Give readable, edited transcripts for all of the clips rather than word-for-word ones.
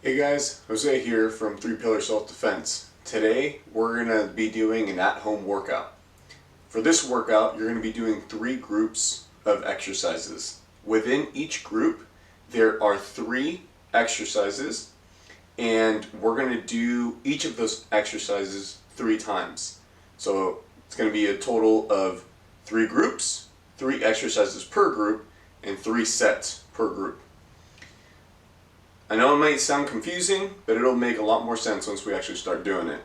Hey guys, Jose here from 3 Pillar Self-Defense. Today we're going to be doing an at-home workout. For this workout you're going to be doing 3 groups of exercises. Within each group there are 3 exercises and we're going to do each of those exercises 3 times. So it's going to be a total of 3 groups, 3 exercises per group, and 3 sets per group. I know it might sound confusing, but it'll make a lot more sense once we actually start doing it.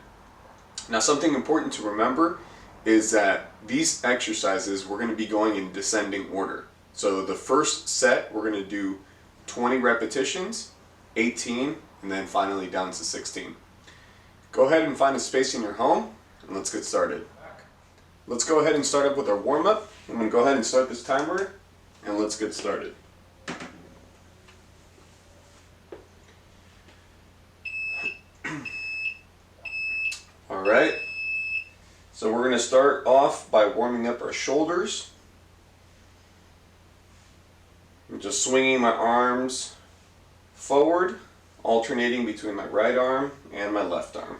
Now, something important to remember is that these exercises we're going to be going in descending order. So the first set we're going to do 20 repetitions, 18, and then finally down to 16. Go ahead and find a space in your home and let's get started. Let's go ahead and start up with our warm-up. I'm going to go ahead and start this timer and let's get started. Alright, so we're going to start off by warming up our shoulders. I'm just swinging my arms forward, alternating between my right arm and my left arm.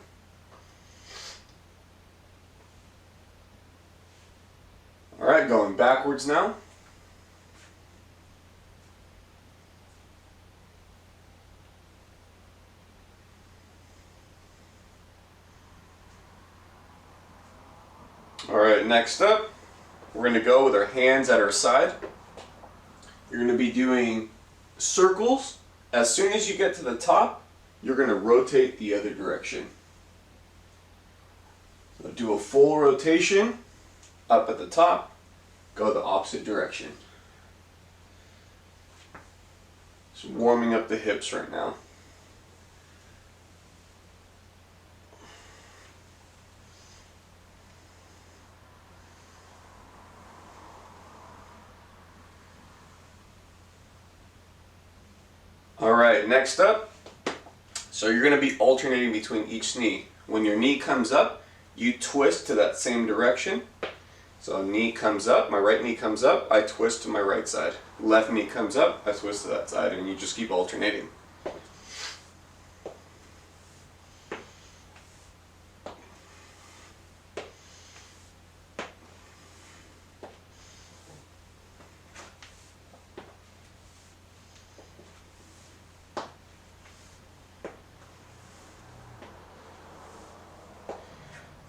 Alright, going backwards now. Alright, next up, we're going to go with our hands at our side. You're going to be doing circles. As soon as you get to the top, you're going to rotate the other direction. So do a full rotation up at the top, go the opposite direction. Just warming up the hips right now. Alright, next up, so you're going to be alternating between each knee. When your knee comes up, you twist to that same direction. So knee comes up, my right knee comes up, I twist to my right side. Left knee comes up, I twist to that side, and you just keep alternating.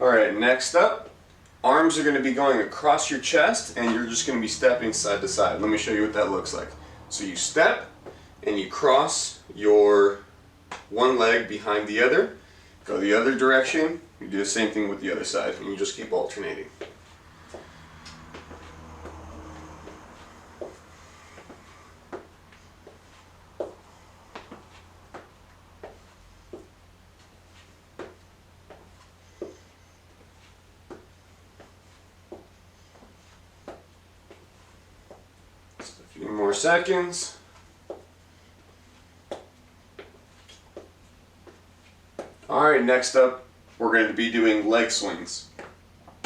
Alright, next up, arms are going to be going across your chest and you're just going to be stepping side to side. Let me show you what that looks like. So you step and you cross your one leg behind the other, go the other direction, you do the same thing with the other side, and you just keep alternating. A few more seconds. Alright, next up we're going to be doing leg swings.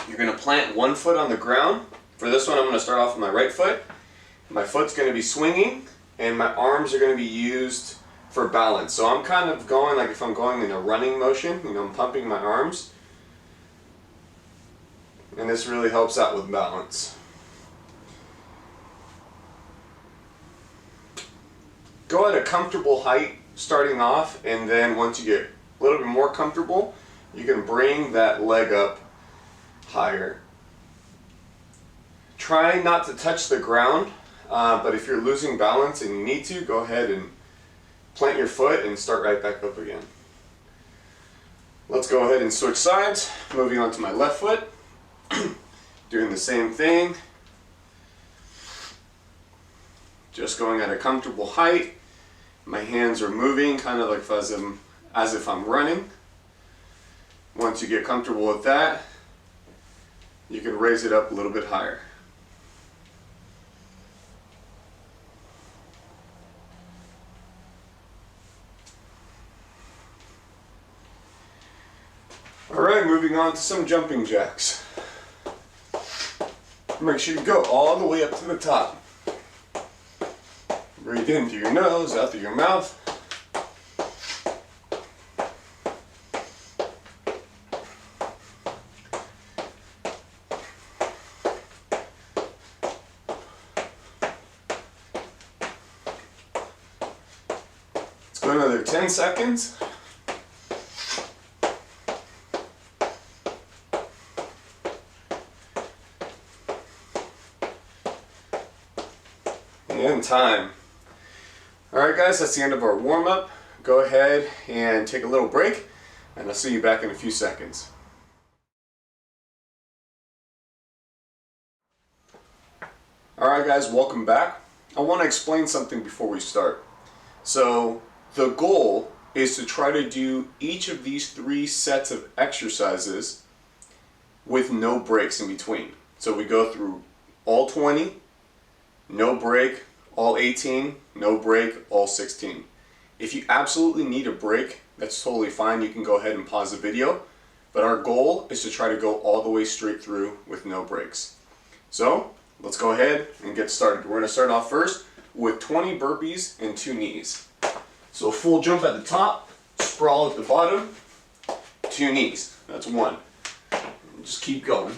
You're going to plant one foot on the ground. For this one I'm going to start off with my right foot. My foot's going to be swinging and my arms are going to be used for balance. So I'm kind of going like if I'm going in a running motion, I'm pumping my arms. And this really helps out with balance. Go at a comfortable height starting off, and then once you get a little bit more comfortable, you can bring that leg up higher. Try not to touch the ground, but if you're losing balance and you need to, go ahead and plant your foot and start right back up again. Let's go ahead and switch sides, moving on to my left foot, doing the same thing. Just going at a comfortable height. My hands are moving kind of like as if I'm running. Once you get comfortable with that, you can raise it up a little bit higher. Alright, moving on to some jumping jacks. Make sure you go all the way up to the top. Breathe in through your nose, out through your mouth. do another 10 seconds. And time. Alright guys, that's the end of our warm-up. Go ahead and take a little break, and I'll see you back in a few seconds. Alright guys, welcome back. I want to explain something before we start. So the goal is to try to do each of these 3 sets of exercises with no breaks in between. So we go through all 20, no break, all 18, no break, all 16. If you absolutely need a break, that's totally fine. You can go ahead and pause the video. But our goal is to try to go all the way straight through with no breaks. So let's go ahead and get started. We're going to start off first with 20 burpees and 2 knees. So full jump at the top, sprawl at the bottom, 2 knees. That's 1. And just keep going.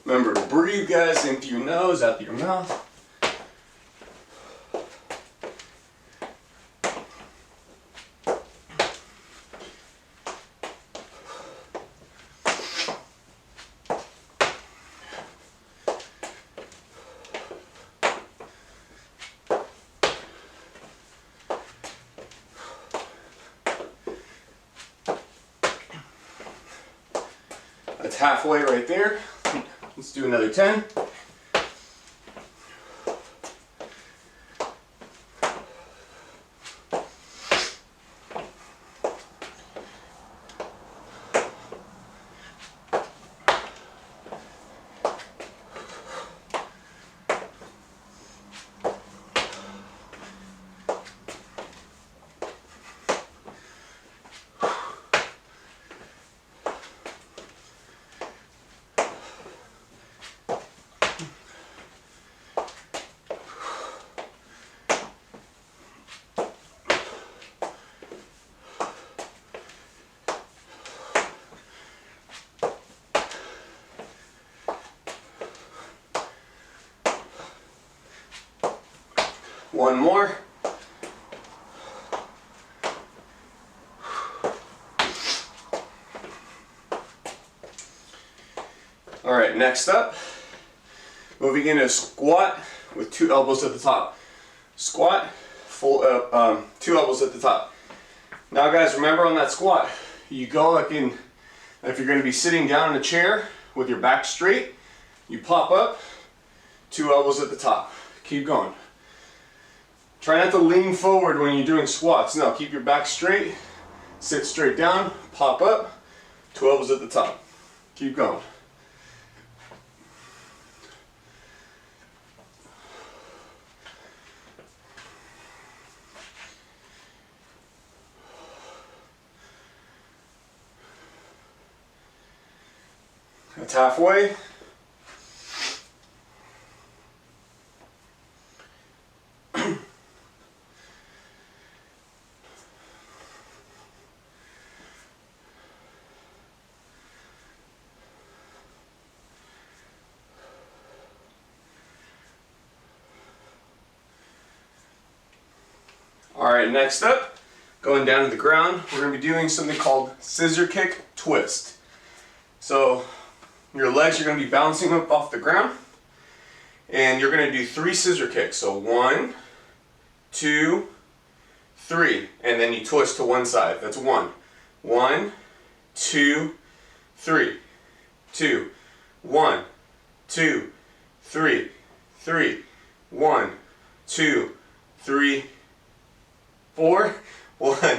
Remember to breathe, guys, in through your nose, out through your mouth. That's halfway right there. Let's do another 10. One more. All right, next up, moving into a squat with 2 elbows at the top. Squat, full 2 elbows at the top. Now guys, remember on that squat, you go like in, if you're going to be sitting down in a chair with your back straight, you pop up, 2 elbows at the top. Keep going. Try not to lean forward when you're doing squats. No, keep your back straight, sit straight down, pop up, 2 elbows at the top. Keep going. That's halfway. Alright, next up, going down to the ground, we're going to be doing something called scissor kick twist. So your legs are going to be bouncing up off the ground, and you're going to do 3 scissor kicks. So 1, 2, 3, and then you twist to one side. That's 1. 1, 2, 3. 2, 1, 2, 3. 3, 1, 2, 3. 4, 1,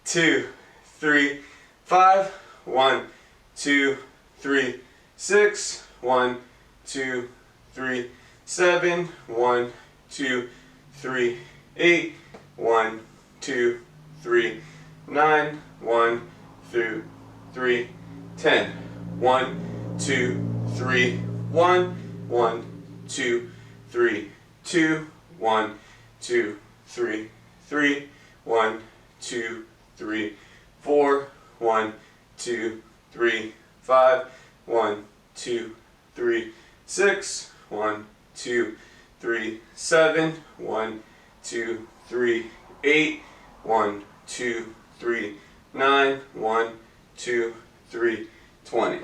2, 3, 5, 1, 2, 3, 6, 1, 2, 3, 7, 1, 2, 3, 8, 1, 2, 3, 9, 1, 2, 3, 10, 1, 2, 3, 1, 1, 2, 3, 2, 1, 2, 3, 3, 1, 2, 3, 4. 1, 2, 3, 5. 1, 2, 3, 6. 1, 2, 3, 7. 1, 2, 3, 8. 1, 2, 3, 9. 1, 2, 3, 20.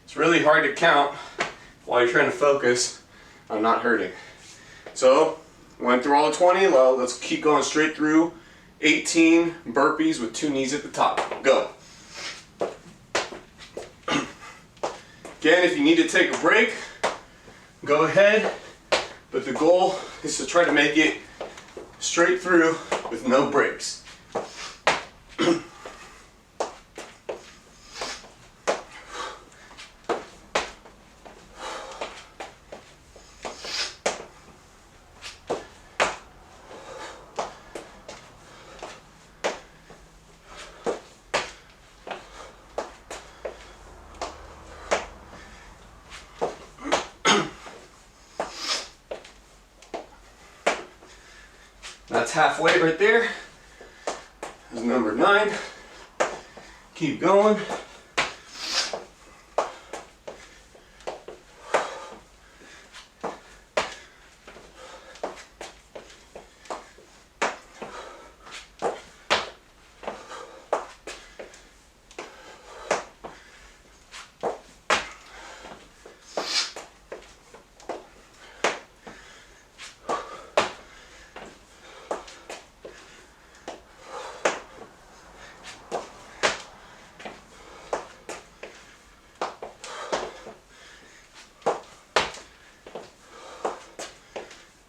It's really hard to count while you're trying to focus on not hurting. So, went through all the 20. Well, let's keep going straight through 18 burpees with 2 knees at the top. Go. Again, if you need to take a break, go ahead. But the goal is to try to make it straight through with no breaks. That's halfway right there. That's number 9. Keep going.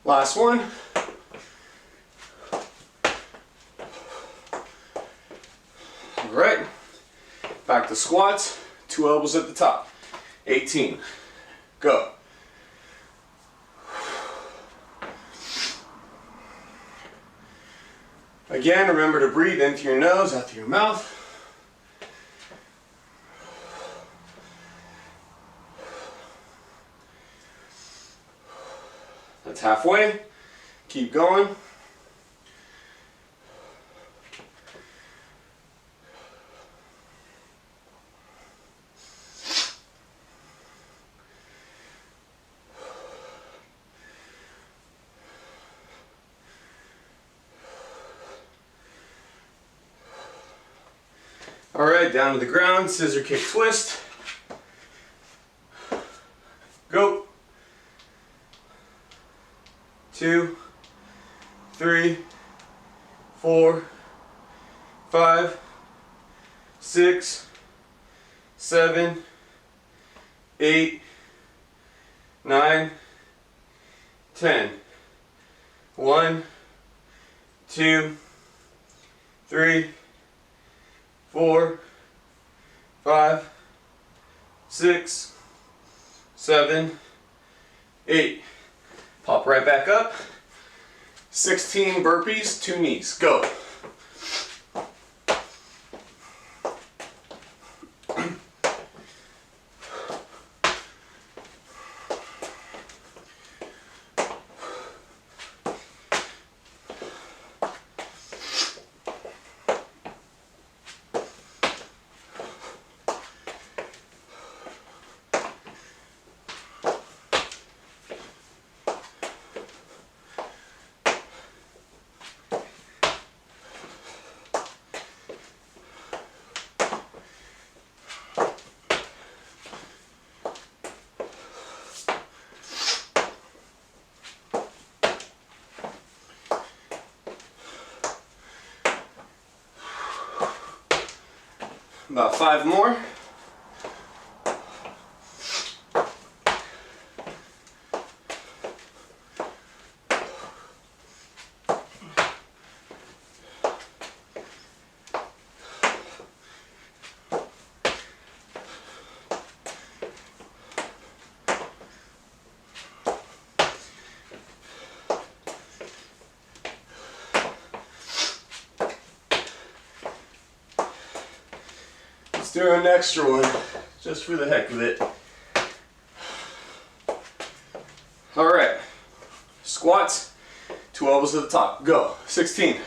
Last one. All right, back to squats, 2 elbows at the top. 18, go. Again, remember to breathe into your nose, out through your mouth. That's halfway. Keep going. All right, down to the ground, scissor kick twist. Go. 2, 3, 4, 5, 6, 7, 8, 9, 10. 1, 2, 3, 4, 5, 6, 7, 8. Pop right back up. 16 burpees, 2 knees. Go. About 5 more. Do an extra one, just for the heck of it. All right, squats, 2 elbows at the top, go. 16.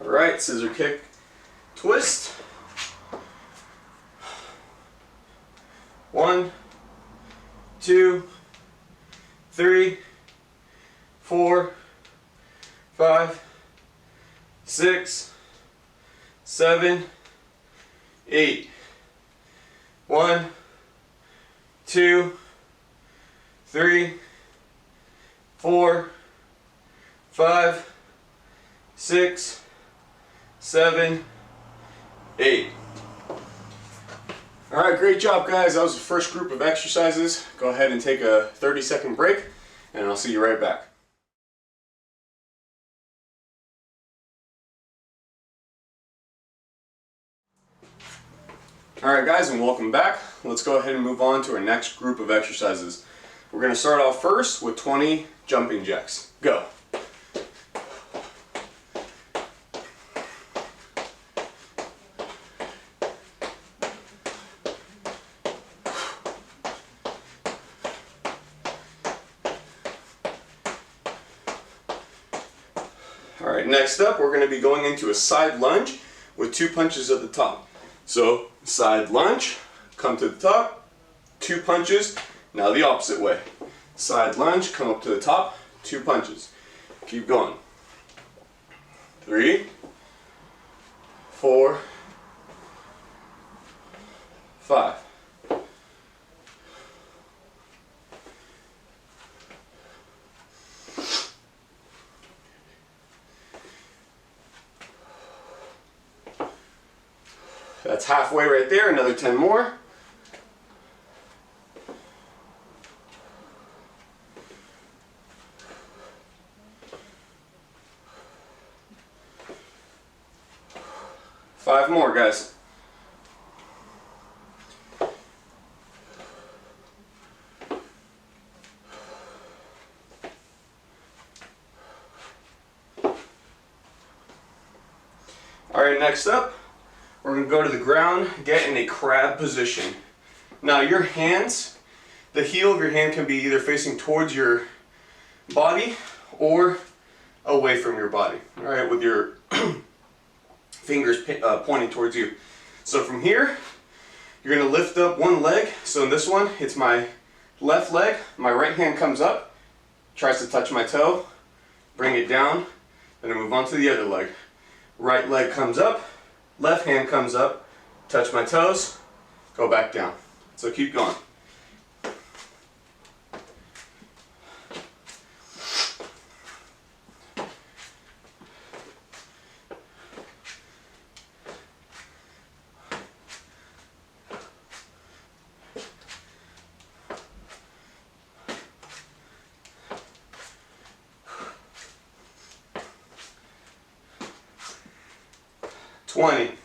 Alright, scissor kick, twist. 1, 2, 3, 4, 5, 6, 7, 8. 1, 2, 3, 4, 5, 6, 7, 8. Alright, great job guys. That was the first group of exercises. Go ahead and take a 30-second break and I'll see you right back. Alright guys, and welcome back. Let's go ahead and move on to our next group of exercises. We're going to start off first with 20 jumping jacks. Go! Alright, next up we're going to be going into a side lunge with 2 punches at the top. So, side lunge, come to the top, 2 punches, now the opposite way. Side lunge, come up to the top, 2 punches. Keep going. 3, 4, 5. That's halfway right there, another 10 more. Five more, guys. Alright, next up, we're going to go to the ground, get in a crab position. Now your hands, the heel of your hand can be either facing towards your body or away from your body. Alright, with your fingers pointing towards you. So from here, you're going to lift up one leg. So in this one, it's my left leg. My right hand comes up, tries to touch my toe, bring it down, then I move on to the other leg. Right leg comes up, left hand comes up, touch my toes, go back down. So keep going.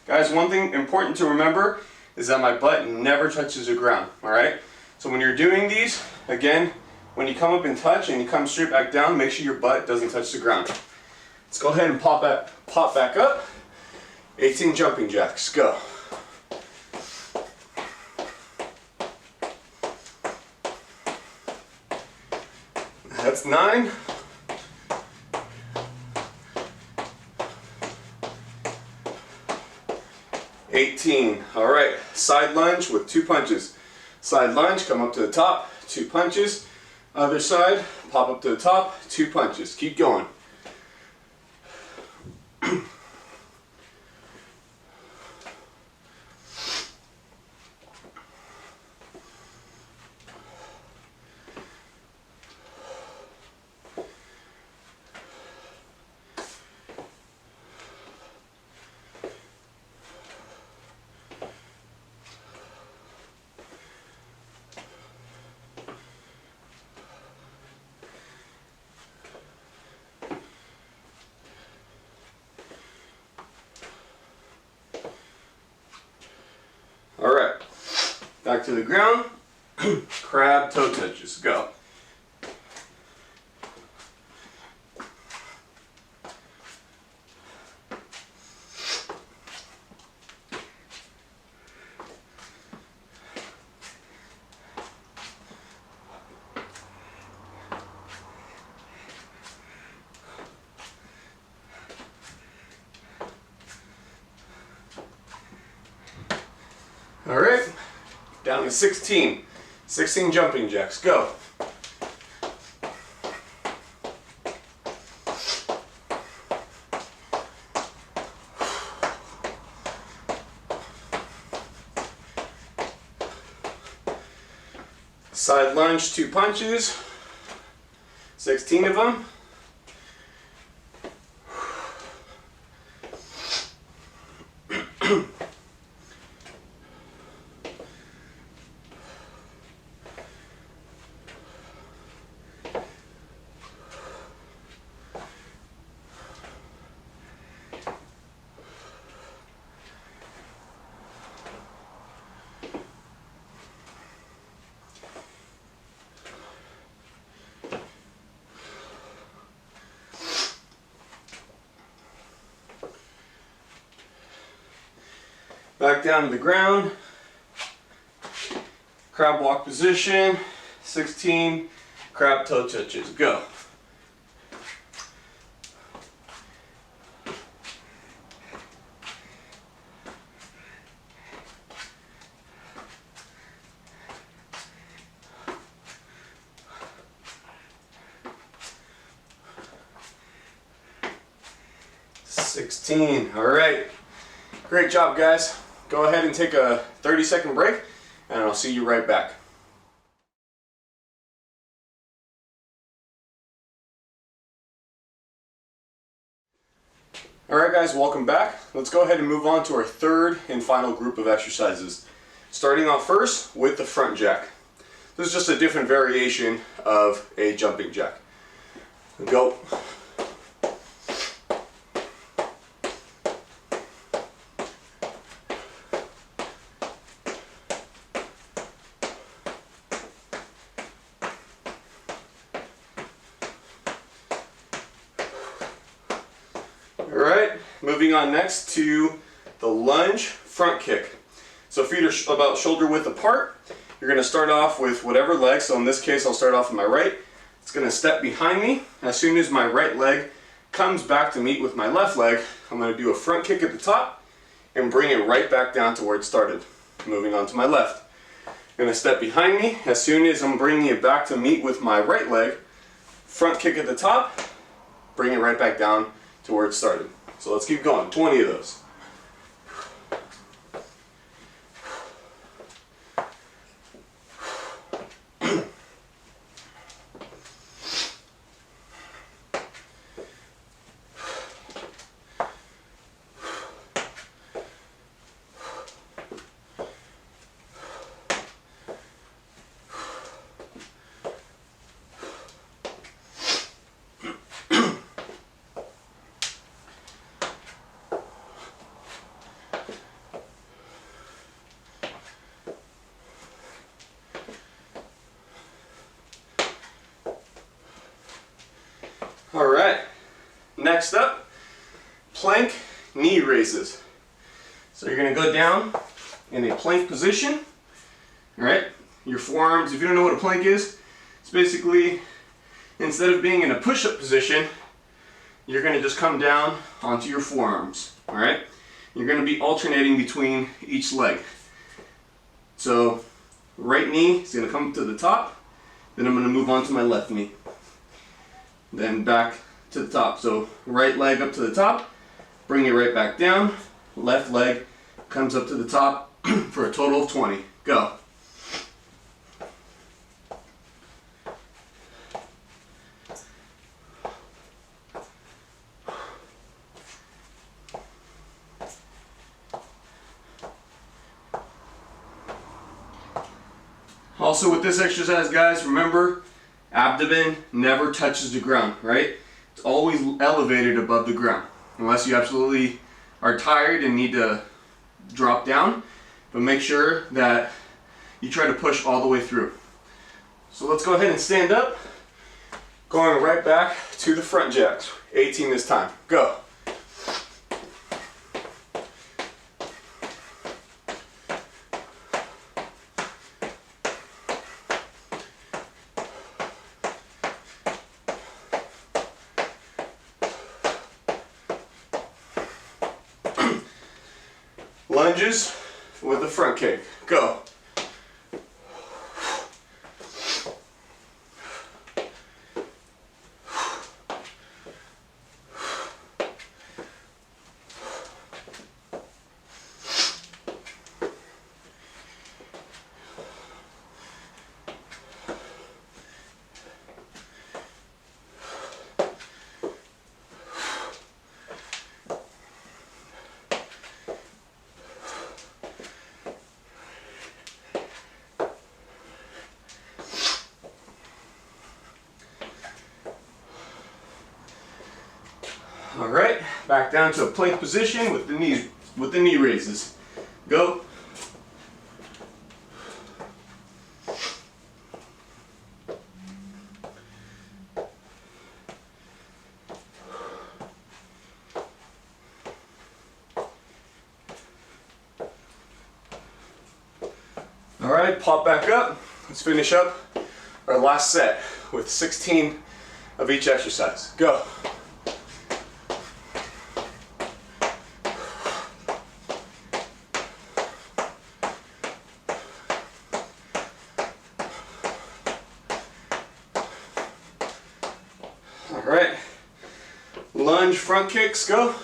Guys, one thing important to remember is that my butt never touches the ground, alright? So when you're doing these, again, when you come up and touch and you come straight back down, make sure your butt doesn't touch the ground. Let's go ahead and pop back up. 18 jumping jacks, go. That's 9. 18. Alright, side lunge with 2 punches. Side lunge, come up to the top, 2 punches. Other side, pop up to the top, 2 punches. Keep going. Alright, back to the ground, crab toe touches, go. you 16. 16 jumping jacks. Go. Side lunge, 2 punches. 16 of them. Back down to the ground. Crab walk position. 16 crab toe touches. Go. All right. Great job, guys. Go ahead and take a 30-second break, and I'll see you right back. All right, guys, welcome back. Let's go ahead and move on to our third and final group of exercises. Starting off first with the front jack. This is just a different variation of a jumping jack. Go. Alright, moving on next to the lunge front kick. So feet are about shoulder width apart. You're going to start off with whatever leg. So in this case, I'll start off with my right. It's going to step behind me. As soon as my right leg comes back to meet with my left leg, I'm going to do a front kick at the top and bring it right back down to where it started. Moving on to my left. Going to step behind me. As soon as I'm bringing it back to meet with my right leg, front kick at the top, bring it right back down to where it started. So let's keep going. 20 of those. All right, next up, plank knee raises. So you're gonna go down in a plank position, all right? Your forearms, if you don't know what a plank is, it's basically, instead of being in a push-up position, you're gonna just come down onto your forearms, all right? You're gonna be alternating between each leg. So right knee is gonna come to the top, then I'm gonna move on to my left knee. Then back to the top. So right leg up to the top, bring it right back down. Left leg comes up to the top for a total of 20. Go. Also with this exercise, guys, remember, abdomen never touches the ground, right? It's always elevated above the ground, unless you absolutely are tired and need to drop down, but make sure that you try to push all the way through. So let's go ahead and stand up, going right back to the front jacks. 18 this time. Go. Lunges with a front kick. Go. All right, back down to a plank position with the knee raises. Go. All right, pop back up. Let's finish up our last set with 16 of each exercise. Go. All right, lunge front kicks, go.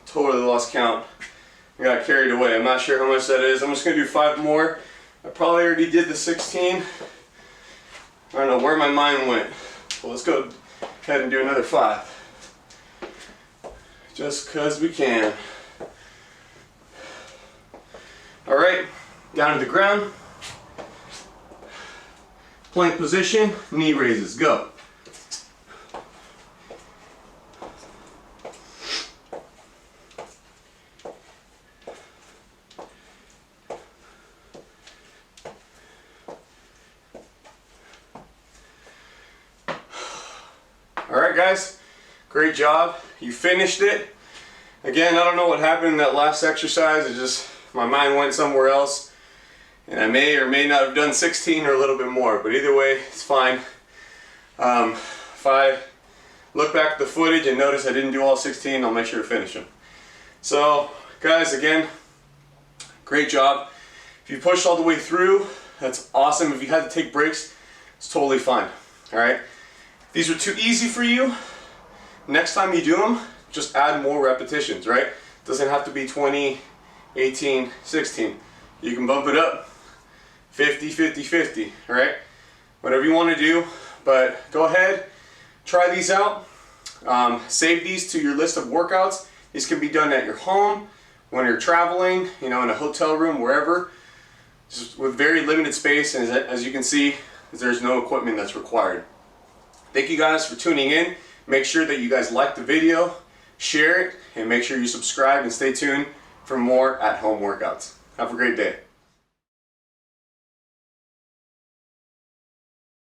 Totally lost count. I got carried away. I'm not sure how much that is. I'm just going to do 5 more. I probably already did the 16. I don't know where my mind went. Well, let's go ahead and do another 5. Just because we can. Alright, down to the ground. Plank position, knee raises. Go. Alright guys, great job. You finished it. Again, I don't know what happened in that last exercise. It just, my mind went somewhere else. And I may or may not have done 16 or a little bit more, but either way, it's fine. If I look back at the footage and notice I didn't do all 16, I'll make sure to finish them. So guys, again, great job. If you pushed all the way through, that's awesome. If you had to take breaks, it's totally fine. Alright? These are too easy for you. Next time you do them, just add more repetitions, right? It doesn't have to be 20, 18, 16. You can bump it up 50, 50, 50, right? Whatever you want to do, but go ahead, try these out. Save these to your list of workouts. These can be done at your home, when you're traveling, you know, in a hotel room, wherever. Just with very limited space, and as you can see, there's no equipment that's required. Thank you guys for tuning in. Make sure that you guys like the video, share it, and make sure you subscribe and stay tuned for more at-home workouts. Have a great day.